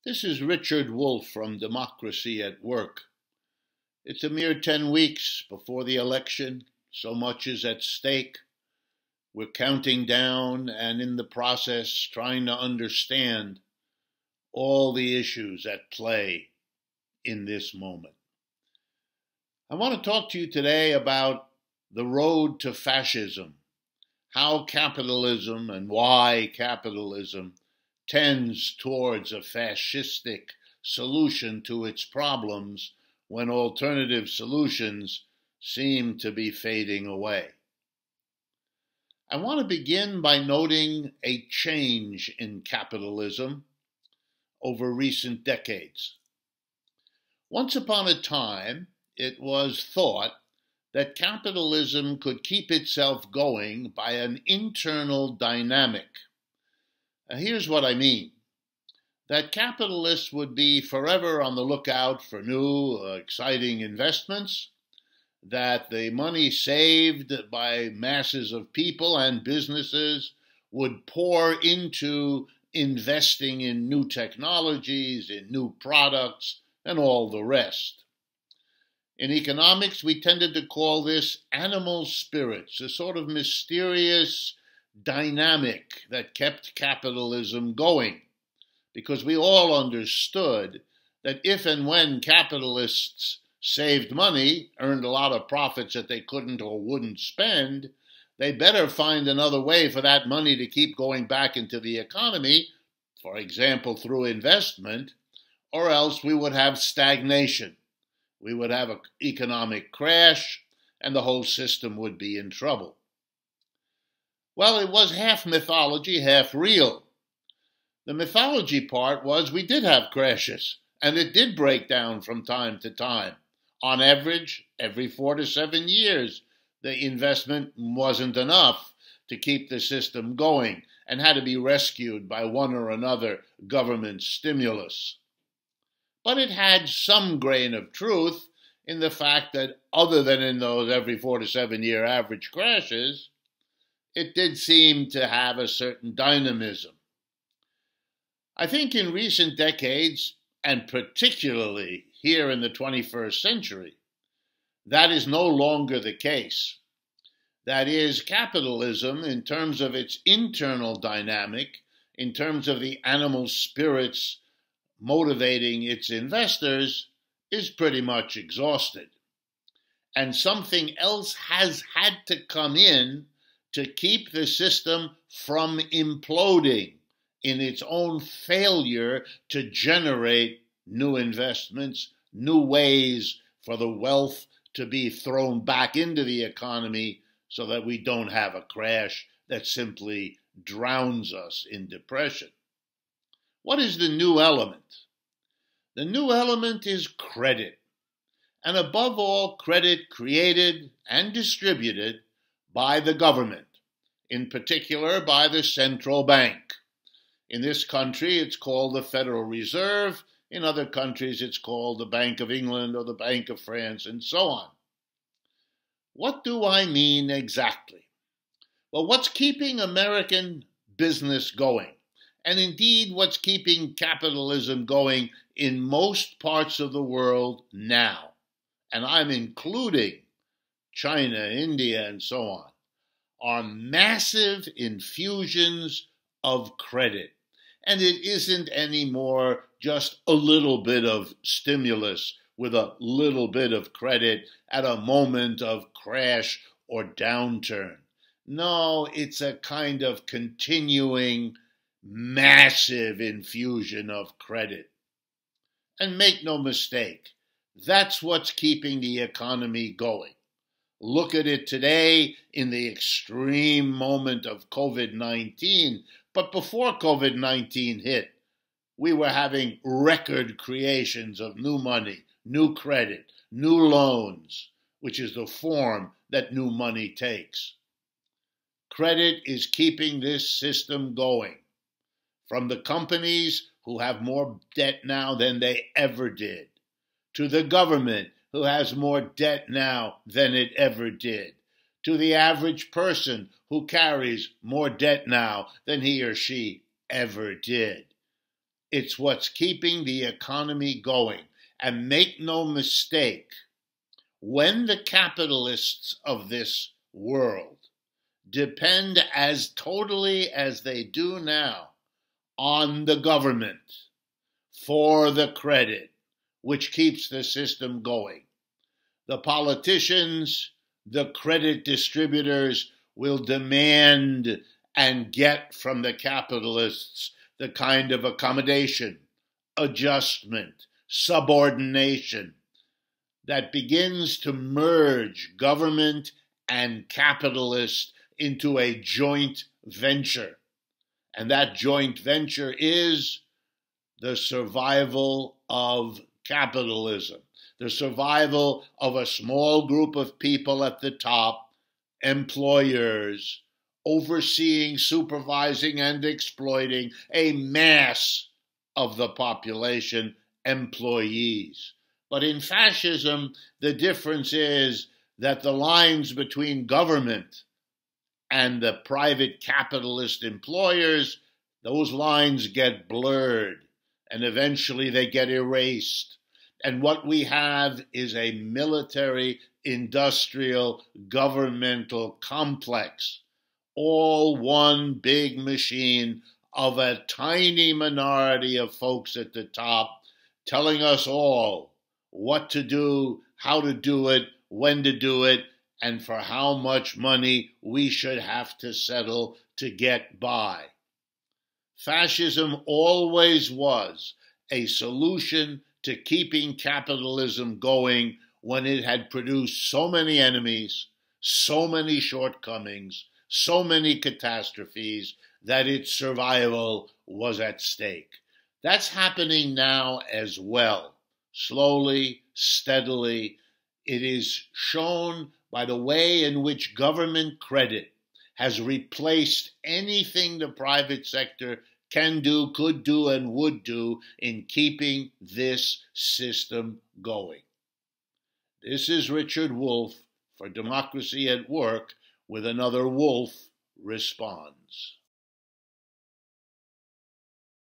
This is Richard Wolff from Democracy at Work. It's a mere 10 weeks before the election. So much is at stake. We're counting down and in the process trying to understand all the issues at play in this moment. I want to talk to you today about the road to fascism, how capitalism and why capitalism tends towards a fascistic solution to its problems when alternative solutions seem to be fading away. I want to begin by noting a change in capitalism over recent decades. Once upon a time, it was thought that capitalism could keep itself going by an internal dynamic. Here's what I mean. That capitalists would be forever on the lookout for new, exciting investments, that the money saved by masses of people and businesses would pour into investing in new technologies, in new products, and all the rest. In economics, we tended to call this animal spirits, a sort of mysterious dynamic that kept capitalism going, because we all understood that if and when capitalists saved money, earned a lot of profits that they couldn't or wouldn't spend, they better find another way for that money to keep going back into the economy, for example, through investment, or else we would have stagnation. We would have an economic crash, and the whole system would be in trouble. Well, it was half mythology, half real. The mythology part was we did have crashes, and it did break down from time to time. On average, every 4 to 7 years, the investment wasn't enough to keep the system going and had to be rescued by one or another government stimulus. But it had some grain of truth in the fact that other than in those every 4 to 7 year average crashes, it did seem to have a certain dynamism. I think in recent decades, and particularly here in the 21st century, that is no longer the case. That is, capitalism, in terms of its internal dynamic, in terms of the animal spirits motivating its investors, is pretty much exhausted. And something else has had to come in to keep the system from imploding in its own failure to generate new investments, new ways for the wealth to be thrown back into the economy so that we don't have a crash that simply drowns us in depression. What is the new element? The new element is credit, and above all, credit created and distributed by the government, in particular by the central bank. In this country, it's called the Federal Reserve. In other countries, it's called the Bank of England or the Bank of France, and so on. What do I mean exactly? Well, what's keeping American business going, and indeed what's keeping capitalism going in most parts of the world now, and I'm including China, India, and so on, are massive infusions of credit. And it isn't anymore just a little bit of stimulus with a little bit of credit at a moment of crash or downturn. No, it's a kind of continuing massive infusion of credit. And make no mistake, that's what's keeping the economy going. Look at it today in the extreme moment of COVID-19. But before COVID-19 hit, we were having record creations of new money, new credit, new loans, which is the form that new money takes. Credit is keeping this system going. From the companies who have more debt now than they ever did, to the government who has more debt now than it ever did, to the average person who carries more debt now than he or she ever did. It's what's keeping the economy going. And make no mistake, when the capitalists of this world depend as totally as they do now on the government for the credit, which keeps the system going, the politicians, the credit distributors will demand and get from the capitalists the kind of accommodation, adjustment, subordination that begins to merge government and capitalist into a joint venture. And that joint venture is the survival of capitalism, the survival of a small group of people at the top, employers, overseeing, supervising, and exploiting a mass of the population, employees. But in fascism, the difference is that the lines between government and the private capitalist employers, those lines get blurred, and eventually they get erased. And what we have is a military, industrial, governmental complex, all one big machine of a tiny minority of folks at the top telling us all what to do, how to do it, when to do it, and for how much money we should have to settle to get by. Fascism always was a solution to keeping capitalism going when it had produced so many enemies, so many shortcomings, so many catastrophes that its survival was at stake. That's happening now as well. Slowly, steadily, it is shown by the way in which government credit has replaced anything the private sector can do, could do, and would do in keeping this system going. This is Richard Wolff for Democracy at Work with another Wolff Responds.